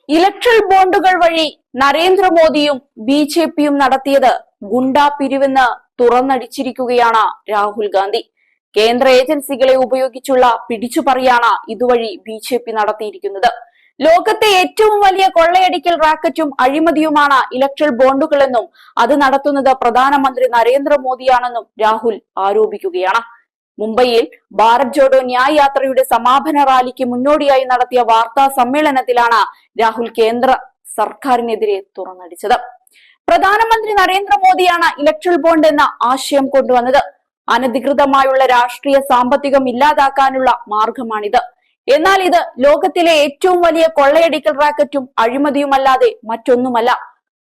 Electoral ബോണ്ടുകൾ വഴി നരേന്ദ്രമോദിയും ബി.ജെ.പിയും നടത്തിയത് ഗുണ്ടാ പിരിവെന്ന് തുറന്നടിച്ചിരിക്കുകയാണ് രാഹുൽ ഗാന്ധി. കേന്ദ്ര ഏജൻസികളെ ഉപയോഗിച്ചുള്ള പിടിച്ചുപറിയാണ് ഇതുവഴി ബി.ജെ.പി നടത്തിയിരിക്കുന്നത്. ലോകത്തെ ഏറ്റവും വലിയ കൊള്ളയടിക്കൽ റാക്കറ്റും അഴിമതിയുമാണ് ഇലക്ട്രൽ ബോണ്ടുകളെന്നും അത് നടത്തുന്നത് പ്രധാനമന്ത്രി നരേന്ദ്രമോദിയാണെന്നും രാഹുൽ ആരോപിക്കുകയാണ്. മുംബൈയിൽ ഭാരത് ജോഡോ ന്യായ് യാത്രയുടെ സമാപന റാലിക്ക് മുന്നോടിയായി നടത്തിയ വാർത്താ സമ്മേളനത്തിലാണ് രാഹുൽ കേന്ദ്ര സർക്കാരിനെതിരെ തുറന്നടിച്ചത്. പ്രധാനമന്ത്രി നരേന്ദ്രമോദിയാണ് ഇലക്ട്രൽ ബോണ്ട് എന്ന ആശയം കൊണ്ടുവന്നത്. അനധികൃതമായുള്ള രാഷ്ട്രീയ സാമ്പത്തികം ഇല്ലാതാക്കാനുള്ള മാർഗമാണിത്. എന്നാൽ ഇത് ലോകത്തിലെ ഏറ്റവും വലിയ കൊള്ളയടിക്കൽ റാക്കറ്റും അഴിമതിയുമല്ലാതെ മറ്റൊന്നുമല്ല.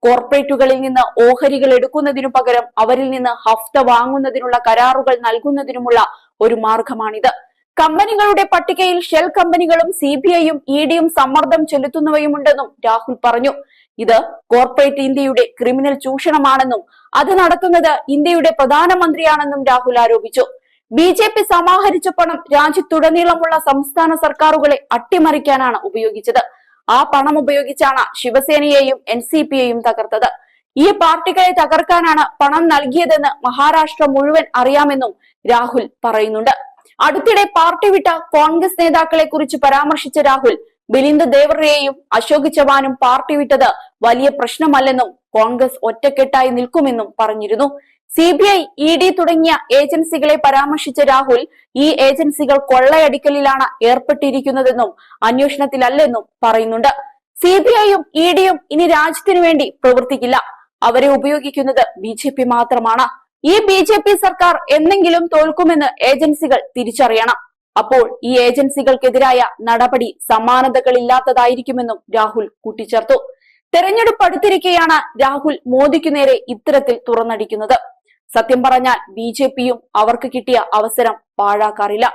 കോർപ്പറേറ്റുകളിൽ നിന്ന് ഓഹരികൾ എടുക്കുന്നതിനു പകരം അവരിൽ നിന്ന് ഹഫ്ത വാങ്ങുന്നതിനുള്ള കരാറുകൾ നൽകുന്നതിനുമുള്ള ഒരു മാർഗമാണിത്. കമ്പനികളുടെ പട്ടികയിൽ ഷെൽ കമ്പനികളും CBIയും EDയും സമ്മർദ്ദം ചെലുത്തുന്നവയുമുണ്ടെന്നും രാഹുൽ പറഞ്ഞു. ഇത് കോർപ്പറേറ്റ് ഇന്ത്യയുടെ ക്രിമിനൽ ചൂഷണമാണെന്നും അത് നടത്തുന്നത് ഇന്ത്യയുടെ പ്രധാനമന്ത്രിയാണെന്നും രാഹുൽ ആരോപിച്ചു. ബി.ജെ.പി സമാഹരിച്ച പണം രാജ്യത്തുടനീളമുള്ള സംസ്ഥാന സർക്കാരുകളെ അട്ടിമറിക്കാനാണ് ഉപയോഗിച്ചത്. ആ പണം ഉപയോഗിച്ചാണ് ശിവസേനയെയും NCPയെയും തകർത്തത്. ഈ പാർട്ടികളെ തകർക്കാനാണ് പണം നൽകിയതെന്ന് മഹാരാഷ്ട്ര മുഴുവൻ അറിയാമെന്നും രാഹുൽ പറയുന്നുണ്ട്. അടുത്തിടെ പാർട്ടി വിട്ട കോൺഗ്രസ് നേതാക്കളെ കുറിച്ച് പരാമർശിച്ച രാഹുൽ മിലിന്ദ് ദേവറയെയും അശോക് ചവാനും പാർട്ടി വിട്ടത് വലിയ പ്രശ്നമല്ലെന്നും കോൺഗ്രസ് ഒറ്റക്കെട്ടായി നിൽക്കുമെന്നും പറഞ്ഞിരുന്നു. CBI, ED തുടങ്ങിയ ഏജൻസികളെ പരാമർശിച്ച രാഹുൽ ഈ ഏജൻസികൾ കൊള്ളയടിക്കലിലാണ് ഏർപ്പെട്ടിരിക്കുന്നതെന്നും അന്വേഷണത്തിലല്ലെന്നും പറയുന്നുണ്ട്. CBIയും EDയും ഇനി രാജ്യത്തിനു വേണ്ടി പ്രവർത്തിക്കില്ല. അവരെ ഉപയോഗിക്കുന്നത് ബി.ജെ.പി മാത്രമാണ്. ഈ ബി.ജെ.പി സർക്കാർ എന്നെങ്കിലും തോൽക്കുമെന്ന് ഏജൻസികൾ തിരിച്ചറിയണം. അപ്പോൾ ഈ ഏജൻസികൾക്കെതിരായ നടപടി സമാനതകളില്ലാത്തതായിരിക്കുമെന്നും രാഹുൽ കൂട്ടിച്ചേർത്തു. തെരഞ്ഞെടുപ്പ് അടുത്തിരിക്കെയാണ് രാഹുൽ മോദിക്കു നേരെ ഇത്തരത്തിൽ തുറന്നടിക്കുന്നത്. സത്യം പറഞ്ഞാൽ ബി.ജെ.പിയും അവർക്ക് കിട്ടിയ അവസരം പാഴാക്കാറില്ല.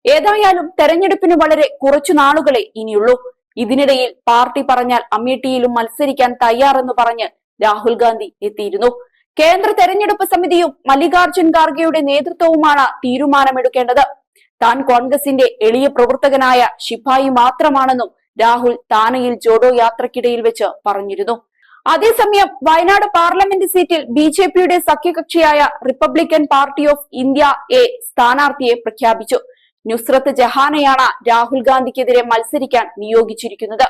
ഏതായാലും തെരഞ്ഞെടുപ്പിന് വളരെ കുറച്ചു നാളുകളെ ഇനിയുള്ളൂ. ഇതിനിടയിൽ പാർട്ടി പറഞ്ഞാൽ അമേഠിയിലും മത്സരിക്കാൻ തയ്യാറെന്ന് പറഞ്ഞ് രാഹുൽ ഗാന്ധി എത്തിയിരുന്നു. കേന്ദ്ര തെരഞ്ഞെടുപ്പ് സമിതിയും മല്ലികാർജുൻ ഖാർഗെയുടെ നേതൃത്വവുമാണ് തീരുമാനമെടുക്കേണ്ടത്. താൻ കോൺഗ്രസിന്റെ എളിയ പ്രവർത്തകനായ ശിപായി മാത്രമാണെന്നും രാഹുൽ താനയിൽ ജോഡോ യാത്രക്കിടയിൽ വെച്ച് പറഞ്ഞിരുന്നു. അതേസമയം വയനാട് പാർലമെന്റ് സീറ്റിൽ ബി.ജെ.പിയുടെ സഖ്യകക്ഷിയായ റിപ്പബ്ലിക്കൻ പാർട്ടി ഓഫ് ഇന്ത്യ സ്ഥാനാർത്ഥിയെ പ്രഖ്യാപിച്ചു. നുസ്രത്ത് ജഹാനെയാണ് രാഹുൽ ഗാന്ധിക്കെതിരെ മത്സരിക്കാൻ നിയോഗിച്ചിരിക്കുന്നത്.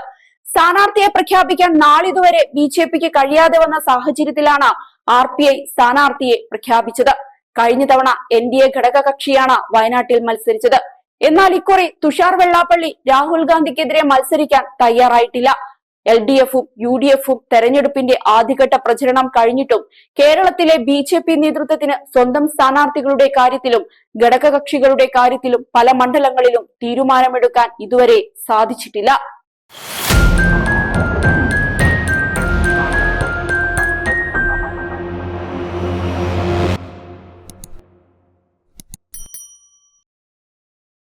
സ്ഥാനാർത്ഥിയെ പ്രഖ്യാപിക്കാൻ നാളിതുവരെ ബി.ജെ.പിക്ക് കഴിയാതെ വന്ന സാഹചര്യത്തിലാണ് RPI സ്ഥാനാർത്ഥിയെ പ്രഖ്യാപിച്ചത്. കഴിഞ്ഞ തവണ NDA ഘടകകക്ഷിയാണ് വയനാട്ടിൽ മത്സരിച്ചത്. എന്നാൽ ഇക്കുറി തുഷാർ വെള്ളാപ്പള്ളി രാഹുൽ ഗാന്ധിക്കെതിരെ മത്സരിക്കാൻ തയ്യാറായിട്ടില്ല. LDFും UDFും തെരഞ്ഞെടുപ്പിന്റെ ആദ്യഘട്ട പ്രചരണം കഴിഞ്ഞിട്ടും കേരളത്തിലെ ബി.ജെ.പി നേതൃത്വത്തിന് സ്വന്തം സ്ഥാനാർത്ഥികളുടെ കാര്യത്തിലും ഘടകകക്ഷികളുടെ കാര്യത്തിലും പല മണ്ഡലങ്ങളിലും തീരുമാനമെടുക്കാൻ ഇതുവരെ സാധിച്ചിട്ടില്ല.